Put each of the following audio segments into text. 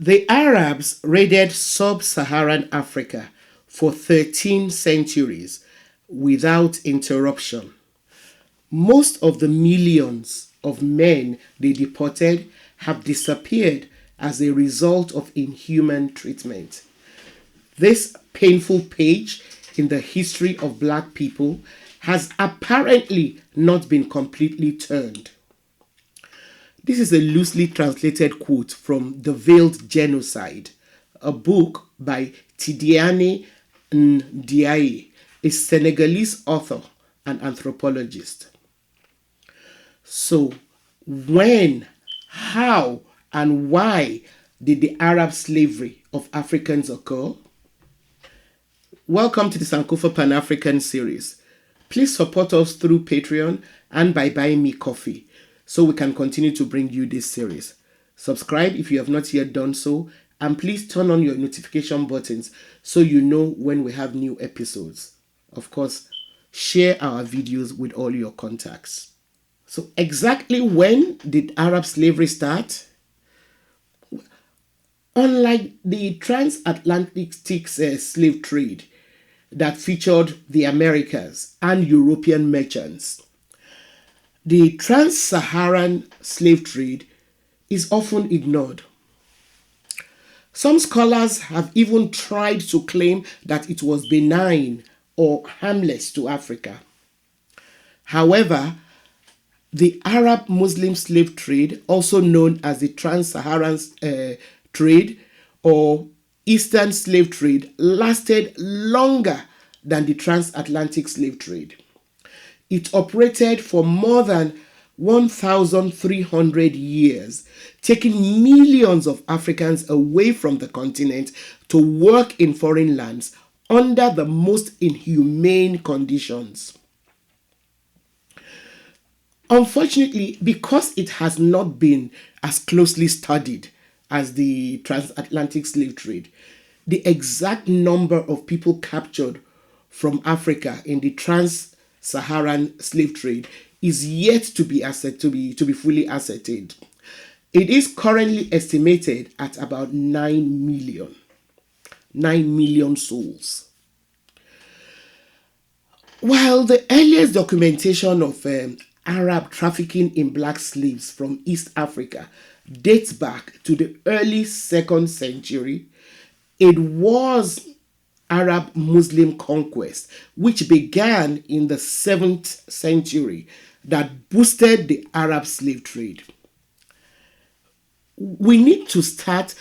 The Arabs raided sub-Saharan Africa for 13 centuries without interruption. Most of the millions of men they deported have disappeared as a result of inhuman treatment. This painful page in the history of black people has apparently not been completely turned. This is a loosely translated quote from The Veiled Genocide, a book by Tidiane Ndiaye, a Senegalese author and anthropologist. So, when, how, and why did the Arab slavery of Africans occur? Welcome to the Sankofa Pan-African series. Please support us through Patreon and by buying me coffee so we can continue to bring you this series. Subscribe if you have not yet done so, and please turn on your notification buttons so you know when we have new episodes. Of course, share our videos with all your contacts. So exactly when did Arab slavery start? Unlike the transatlantic slave trade that featured the Americas and European merchants, the trans-Saharan slave trade is often ignored. Some scholars have even tried to claim that it was benign or harmless to Africa. However, the Arab-Muslim slave trade, also known as the trans-Saharan trade or Eastern slave trade, lasted longer than the transatlantic slave trade. It operated for more than 1,300 years, taking millions of Africans away from the continent to work in foreign lands under the most inhumane conditions. Unfortunately, because it has not been as closely studied as the transatlantic slave trade, the exact number of people captured from Africa in the trans-Saharan slave trade is yet to be fully ascertained. It is currently estimated at about 9 million. 9 million souls. While the earliest documentation of Arab trafficking in black slaves from East Africa dates back to the early 2nd century, it was Arab-Muslim conquest, which began in the 7th century, that boosted the Arab slave trade. We need to start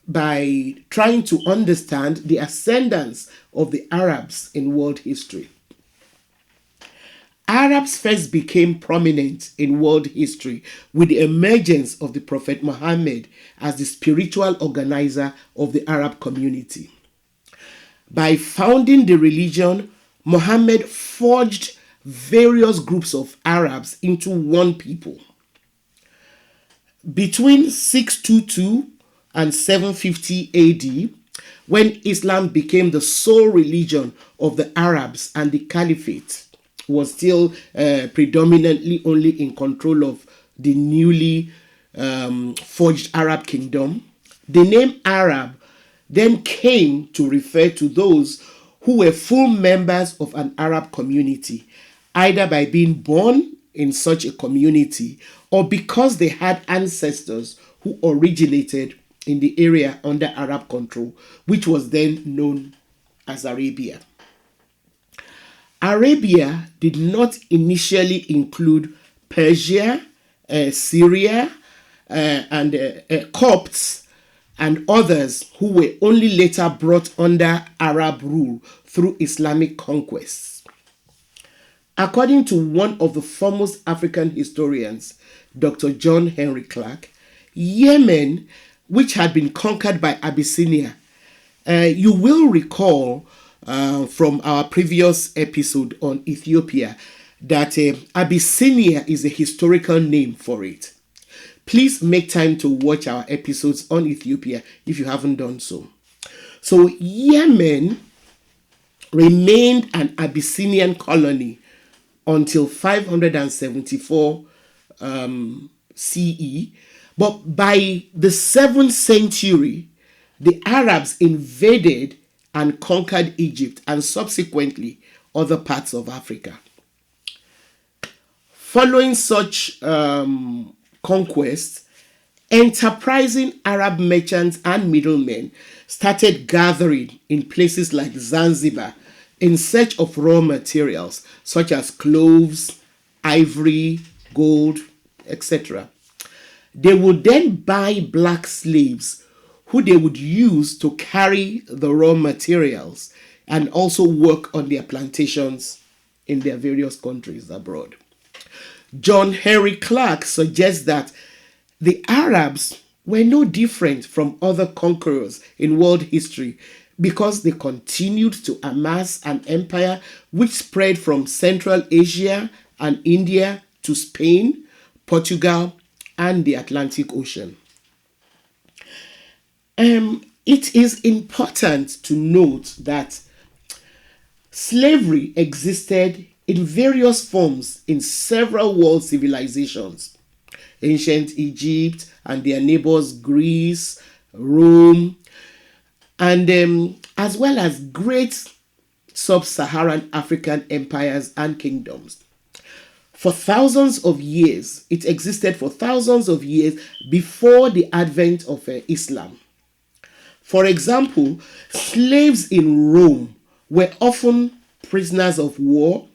by trying to understand the ascendance of the Arabs in world history. Arabs first became prominent in world history with the emergence of the Prophet Muhammad as the spiritual organizer of the Arab community. By founding the religion, Muhammad forged various groups of Arabs into one people. Between 622 and 750 AD, when Islam became the sole religion of the Arabs and the Caliphate was still predominantly only in control of the newly forged Arab kingdom, the name Arab then came to refer to those who were full members of an Arab community, either by being born in such a community or because they had ancestors who originated in the area under Arab control, which was then known as Arabia. Arabia did not initially include Persia, Syria, and Copts and others who were only later brought under Arab rule through Islamic conquests. According to one of the foremost African historians, Dr. John Henry Clark, Yemen, which had been conquered by Abyssinia, you will recall from our previous episode on Ethiopia that Abyssinia is a historical name for it. Please make time to watch our episodes on Ethiopia if you haven't done so. So Yemen remained an Abyssinian colony until 574 CE, but by the 7th century, the Arabs invaded and conquered Egypt and subsequently other parts of Africa. Following such conquests, enterprising Arab merchants and middlemen started gathering in places like Zanzibar in search of raw materials such as cloves, ivory, gold, etc. They would then buy black slaves who they would use to carry the raw materials and also work on their plantations in their various countries abroad. John Henry Clark suggests that the Arabs were no different from other conquerors in world history because they continued to amass an empire which spread from Central Asia and India to Spain, Portugal, and the Atlantic Ocean. It is important to note that slavery existed in various forms in several world civilizations. Ancient Egypt and their neighbors Greece, Rome, and as well as great sub-Saharan African empires and kingdoms. For thousands of years, it existed for thousands of years before the advent of Islam. For example, slaves in Rome were often prisoners of war.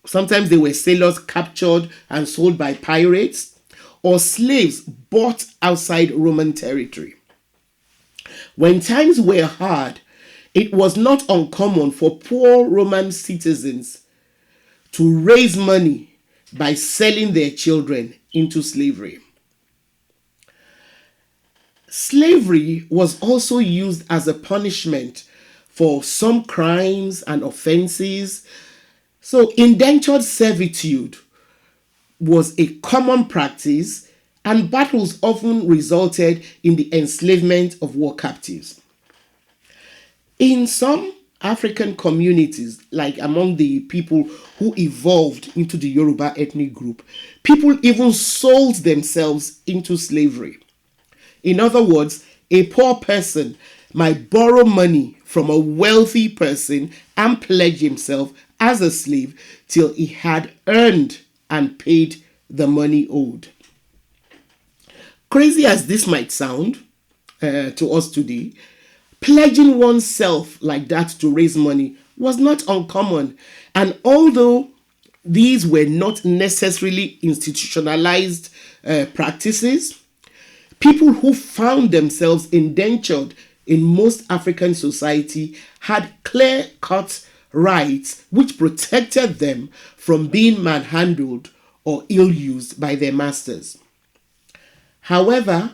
Sometimes they were sailors captured and sold by pirates, or slaves bought outside Roman territory. When times were hard, it was not uncommon for poor Roman citizens to raise money by selling their children into slavery. Slavery was also used as a punishment for some crimes and offenses. So indentured servitude was a common practice, and battles often resulted in the enslavement of war captives. In some African communities, like among the people who evolved into the Yoruba ethnic group, people even sold themselves into slavery. In other words, a poor person might borrow money from a wealthy person and pledge himself as a slave till he had earned and paid the money owed. Crazy as this might sound to us today, pledging oneself like that to raise money was not uncommon. And although these were not necessarily institutionalized practices, people who found themselves indentured in most African society had clear-cut rights which protected them from being manhandled or ill-used by their masters. However,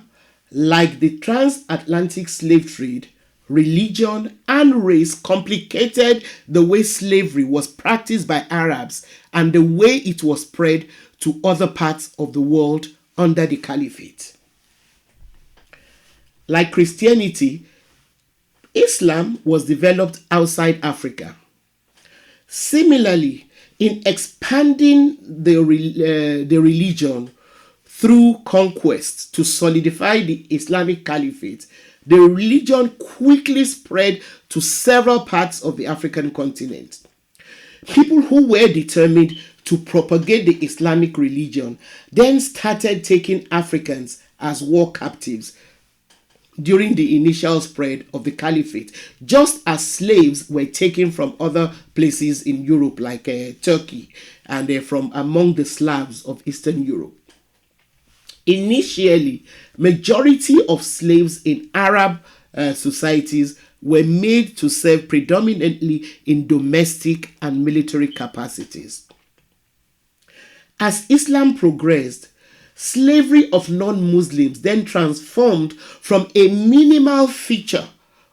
like the transatlantic slave trade, religion and race complicated the way slavery was practiced by Arabs and the way it was spread to other parts of the world under the Caliphate. Like Christianity, Islam was developed outside Africa. Similarly, in expanding the religion through conquest to solidify the Islamic Caliphate, the religion quickly spread to several parts of the African continent. People who were determined to propagate the Islamic religion then started taking Africans as war captives during the initial spread of the Caliphate, just as slaves were taken from other places in Europe like Turkey and from among the Slavs of Eastern Europe. Initially, majority of slaves in Arab societies were made to serve predominantly in domestic and military capacities. As Islam progressed, slavery of non-Muslims then transformed from a minimal feature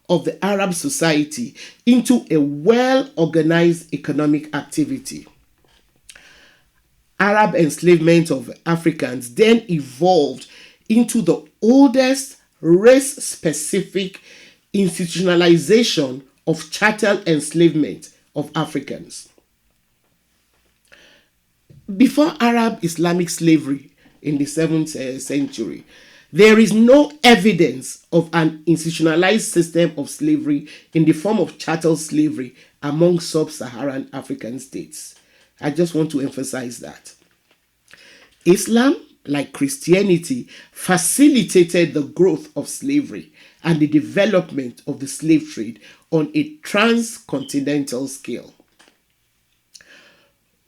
of the Arab society into a well-organized economic activity. Arab enslavement of Africans then evolved into the oldest race-specific institutionalization of chattel enslavement of Africans. Before Arab Islamic slavery in the 7th century, There is no evidence of an institutionalized system of slavery in the form of chattel slavery among sub-Saharan African states. I just want to emphasize that. Islam, like Christianity, facilitated the growth of slavery and the development of the slave trade on a transcontinental scale.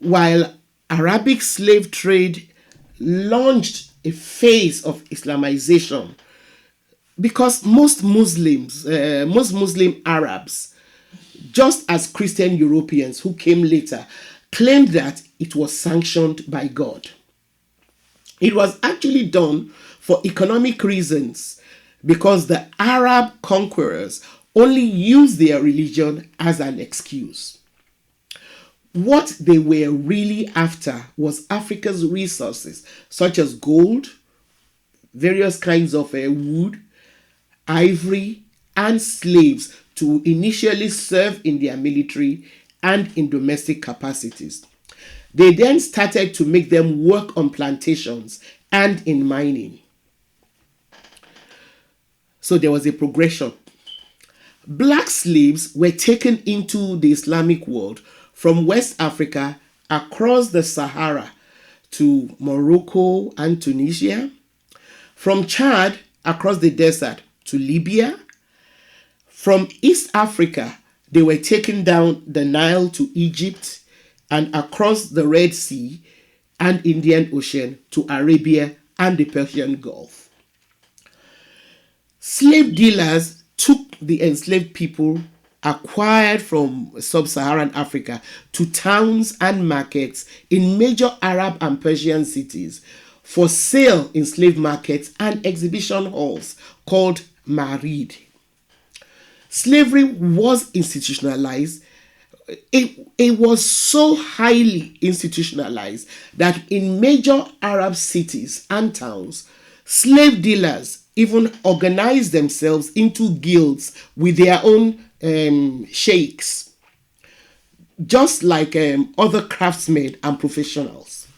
While Arabic slave trade launched a phase of Islamization, because most Muslim Arabs, just as Christian Europeans who came later, claimed that it was sanctioned by God. It was actually done for economic reasons because the Arab conquerors only used their religion as an excuse. What they were really after was Africa's resources, such as gold, various kinds of wood, ivory, and slaves to initially serve in their military and in domestic capacities. They then started to make them work on plantations and in mining. So there was a progression. Black slaves were taken into the Islamic world from West Africa across the Sahara to Morocco and Tunisia, from Chad across the desert to Libya. From East Africa, they were taken down the Nile to Egypt and across the Red Sea and Indian Ocean to Arabia and the Persian Gulf. Slave dealers took the enslaved people acquired from sub-Saharan Africa to towns and markets in major Arab and Persian cities for sale in slave markets and exhibition halls called marid. Slavery was institutionalized. It was so highly institutionalized that in major Arab cities and towns, slave dealers even organized themselves into guilds with their own sheikhs, just like other craftsmen and professionals.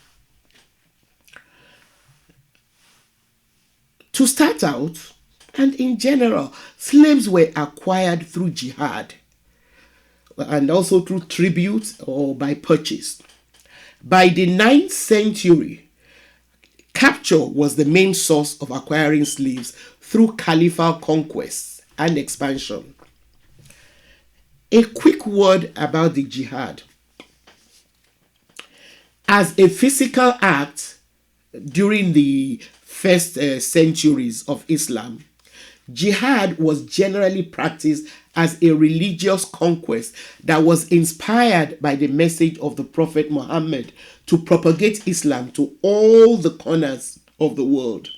To start out, and in general, slaves were acquired through jihad and also through tribute or by purchase. By the 9th century, capture was the main source of acquiring slaves through caliphal conquests and expansion. A quick word about the jihad. As a physical act during the first centuries of Islam, jihad was generally practiced as a religious conquest that was inspired by the message of the Prophet Muhammad to propagate Islam to all the corners of the world.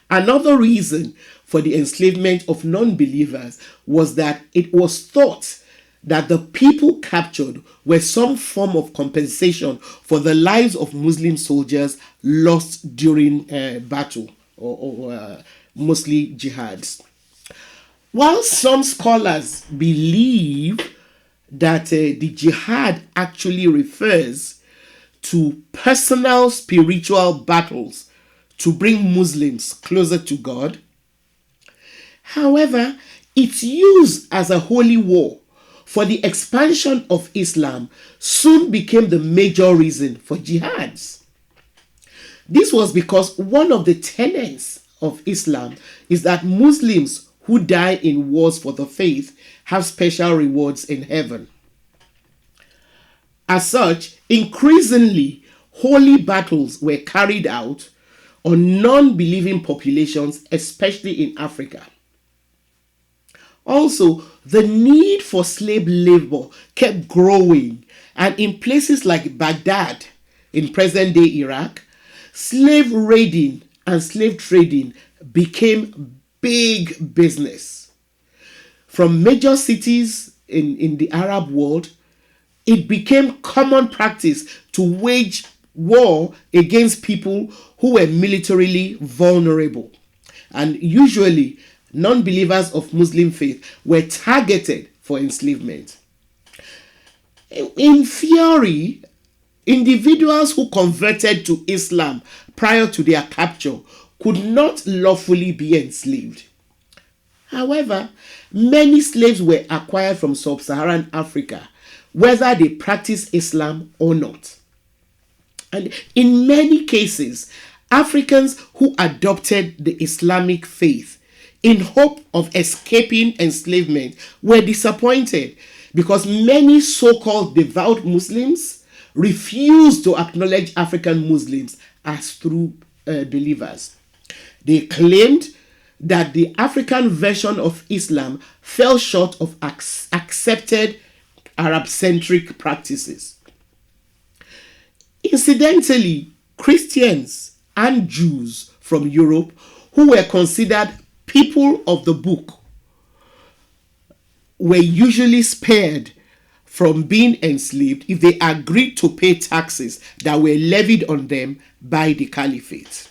Another reason for the enslavement of non-believers was that it was thought that the people captured were some form of compensation for the lives of Muslim soldiers lost during battle or mostly jihads. While some scholars believe that the jihad actually refers to personal spiritual battles to bring Muslims closer to God, however, its use as a holy war for the expansion of Islam soon became the major reason for jihads. This was because one of the tenets of Islam is that Muslims who die in wars for the faith have special rewards in heaven. As such, increasingly, holy battles were carried out on non-believing populations, especially in Africa. Also, the need for slave labor kept growing, and in places like Baghdad, in present-day Iraq, slave raiding and slave trading became big business. From major cities in the Arab world, it became common practice to wage war against people who were militarily vulnerable. And usually, non-believers of Muslim faith were targeted for enslavement. In theory, individuals who converted to Islam prior to their capture could not lawfully be enslaved. However, many slaves were acquired from sub-Saharan Africa, whether they practiced Islam or not. And in many cases, Africans who adopted the Islamic faith in hope of escaping enslavement were disappointed because many so-called devout Muslims refused to acknowledge African Muslims as true believers. They claimed that the African version of Islam fell short of accepted Arab-centric practices. Incidentally, Christians and Jews from Europe who were considered people of the book were usually spared from being enslaved if they agreed to pay taxes that were levied on them by the caliphate.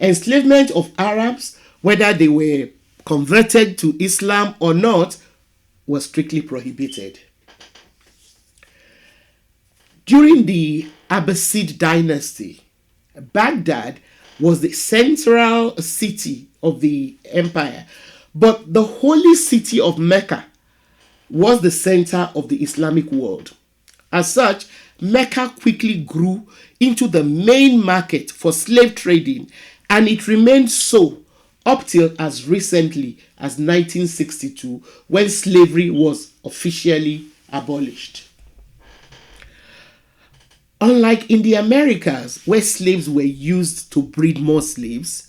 Enslavement of Arabs, whether they were converted to Islam or not, was strictly prohibited. During the Abbasid dynasty, Baghdad was the central city of the empire, but the holy city of Mecca was the center of the Islamic world. As such, Mecca quickly grew into the main market for slave trading, and it remained so up till as recently as 1962, when slavery was officially abolished. Unlike in the Americas, where slaves were used to breed more slaves,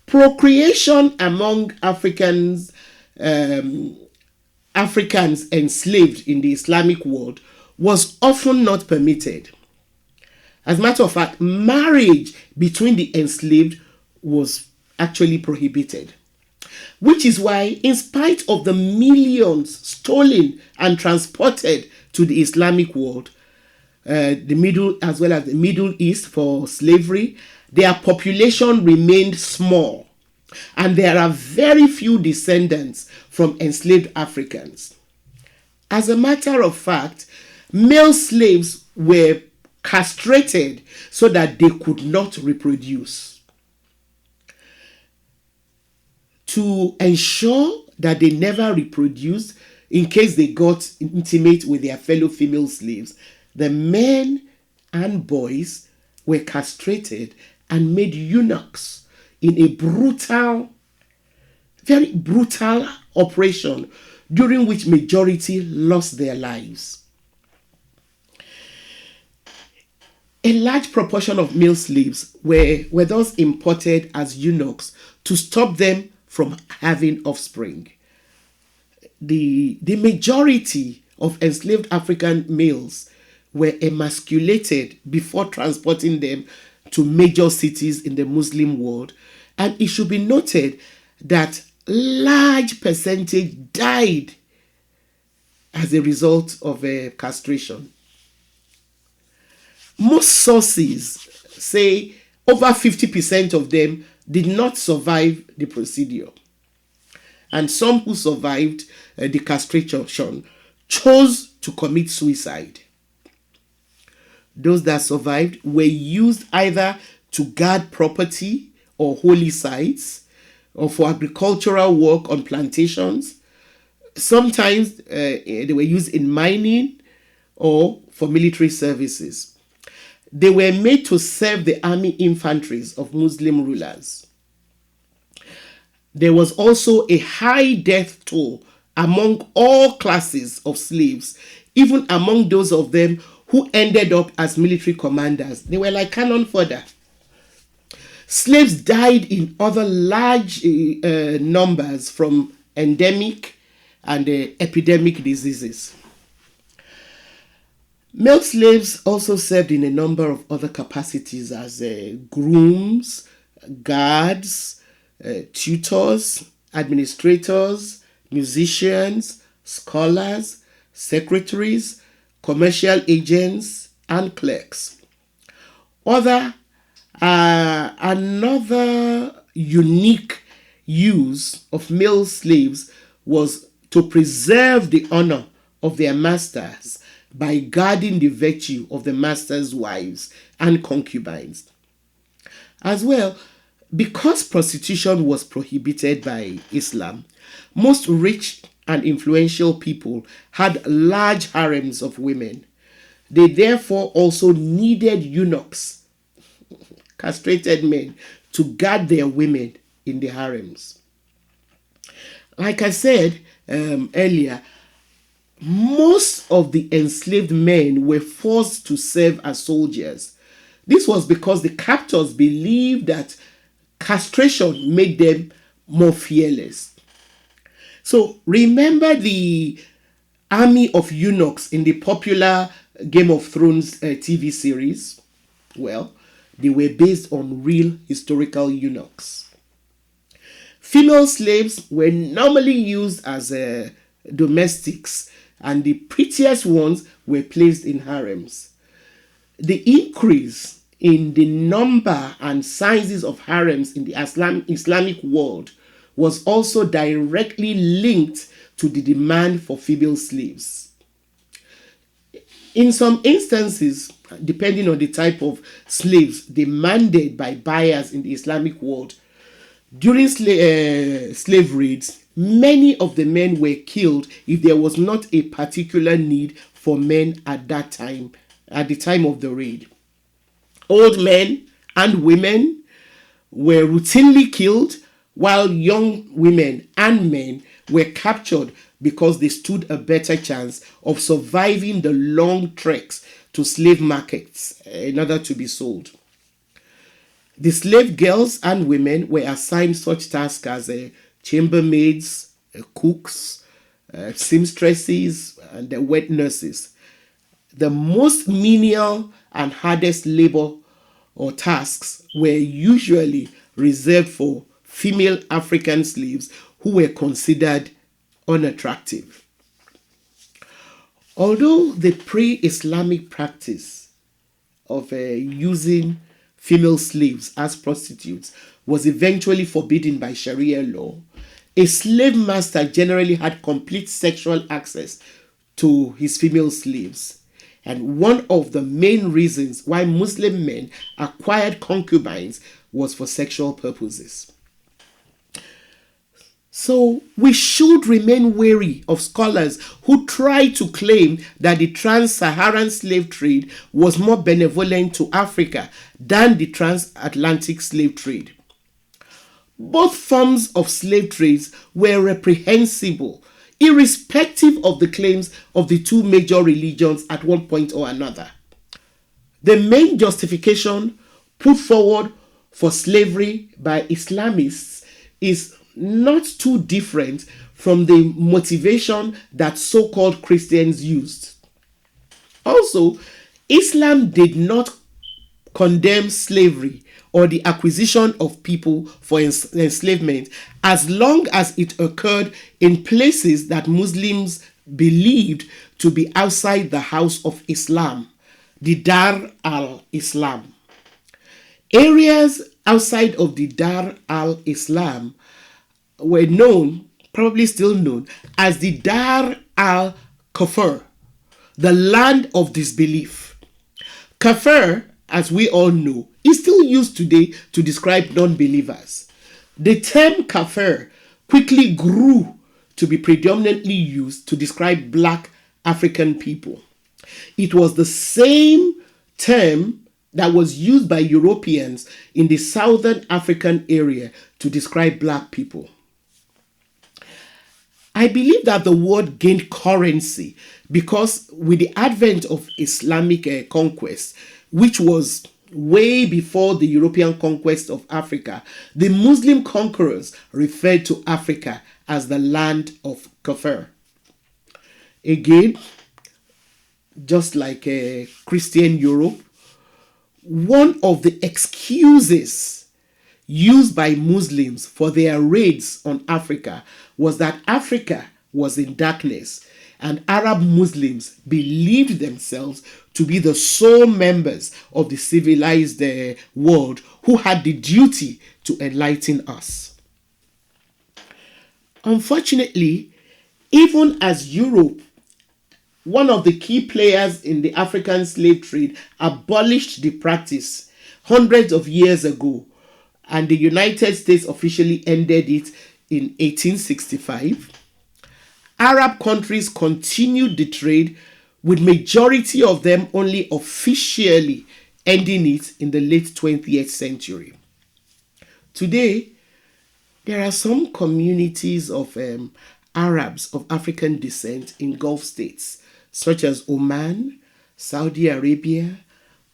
procreation among Africans enslaved in the Islamic world was often not permitted. As a matter of fact, marriage between the enslaved was actually prohibited. Which is why, in spite of the millions stolen and transported to the Islamic world, the Middle as well as the Middle East for slavery, their population remained small, and there are very few descendants from enslaved Africans. As a matter of fact, male slaves were castrated so that they could not reproduce. To ensure that they never reproduced, in case they got intimate with their fellow female slaves, the men and boys were castrated and made eunuchs in a very brutal operation during which majority lost their lives. A large proportion of male slaves were thus imported as eunuchs to stop them from having offspring. The majority of enslaved African males were emasculated before transporting them to major cities in the Muslim world, and it should be noted that large percentage died as a result of castration. Most sources say over 50% of them did not survive the procedure, and some who survived the castration chose to commit suicide. Those that survived were used either to guard property or holy sites, or for agricultural work on plantations. Sometimes they were used in mining or for military services. They were made to serve the army infantries of Muslim rulers. There was also a high death toll among all classes of slaves, even among those of them who ended up as military commanders. They were like cannon fodder. Slaves died in other large numbers from endemic and epidemic diseases. Male slaves also served in a number of other capacities as grooms, guards, tutors, administrators, musicians, scholars, secretaries, commercial agents, and clerks. Another unique use of male slaves was to preserve the honor of their masters by guarding the virtue of the master's wives and concubines. As well, because prostitution was prohibited by Islam, most rich and influential people had large harems of women. They therefore also needed eunuchs, castrated men, to guard their women in the harems. Like I said earlier, most of the enslaved men were forced to serve as soldiers. This was because the captors believed that castration made them more fearless. So remember the army of eunuchs in the popular Game of Thrones TV series? Well, they were based on real historical eunuchs. Female slaves were normally used as domestics, and the prettiest ones were placed in harems. The increase in the number and sizes of harems in the Islamic world was also directly linked to the demand for female slaves. In some instances, depending on the type of slaves demanded by buyers in the Islamic world, during slave raids, many of the men were killed if there was not a particular need for men at that time, at the time of the raid. Old men and women were routinely killed, while young women and men were captured because they stood a better chance of surviving the long treks to slave markets in order to be sold. The slave girls and women were assigned such tasks as chambermaids, cooks, seamstresses, and wet nurses. The most menial and hardest labor or tasks were usually reserved for female African slaves who were considered unattractive. Although the pre-Islamic practice of using female slaves as prostitutes was eventually forbidden by Sharia law, a slave master generally had complete sexual access to his female slaves. And one of the main reasons why Muslim men acquired concubines was for sexual purposes. So we should remain wary of scholars who try to claim that the trans-Saharan slave trade was more benevolent to Africa than the transatlantic slave trade. Both forms of slave trades were reprehensible, irrespective of the claims of the two major religions at one point or another. The main justification put forward for slavery by Islamists is not too different from the motivation that so-called Christians used. Also, Islam did not condemn slavery or the acquisition of people for enslavement as long as it occurred in places that Muslims believed to be outside the house of Islam, the Dar al-Islam. Areas outside of the Dar al-Islam were known, probably still known, as the Dar al-Kufr, the land of disbelief. Kafir, as we all know, is still used today to describe non-believers. The term kafir quickly grew to be predominantly used to describe black African people. It was the same term that was used by Europeans in the southern African area to describe black people. I believe that the word gained currency because with the advent of Islamic conquest, which was way before the European conquest of Africa, the Muslim conquerors referred to Africa as the land of Kafir. Again, just like Christian Europe, one of the excuses used by Muslims for their raids on Africa was that Africa was in darkness and Arab Muslims believed themselves to be the sole members of the civilized world who had the duty to enlighten us. Unfortunately, even as Europe, one of the key players in the African slave trade, abolished the practice hundreds of years ago, and the United States officially ended it in 1865. Arab countries continued the trade, with majority of them only officially ending it in the late 20th century. Today, there are some communities of Arabs of African descent in Gulf states, such as Oman, Saudi Arabia,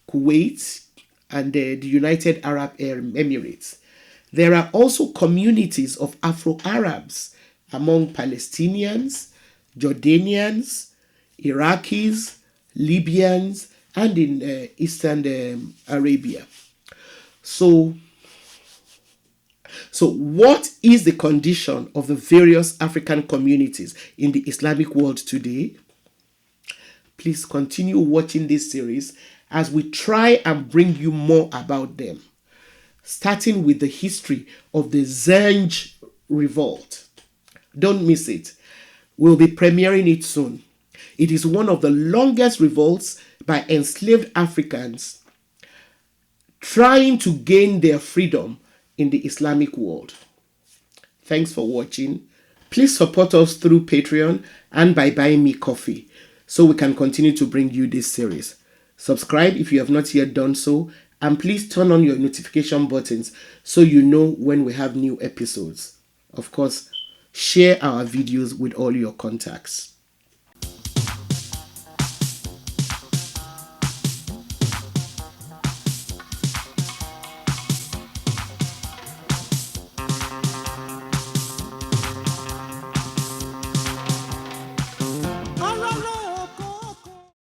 Kuwait, and the United Arab Emirates. There are also communities of Afro Arabs among Palestinians, Jordanians, Iraqis, Libyans, and in Eastern Arabia. So what is the condition of the various African communities in the Islamic world today? Please continue watching this series as we try and bring you more about them, starting with the history of the Zenj revolt. Don't miss it. We'll be premiering it soon. It is one of the longest revolts by enslaved Africans trying to gain their freedom in the Islamic world. Thanks for watching. Please support us through Patreon and by buying me coffee so we can continue to bring you this series. Subscribe if you have not yet done so, and please turn on your notification buttons so you know when we have new episodes. Of course, share our videos with all your contacts.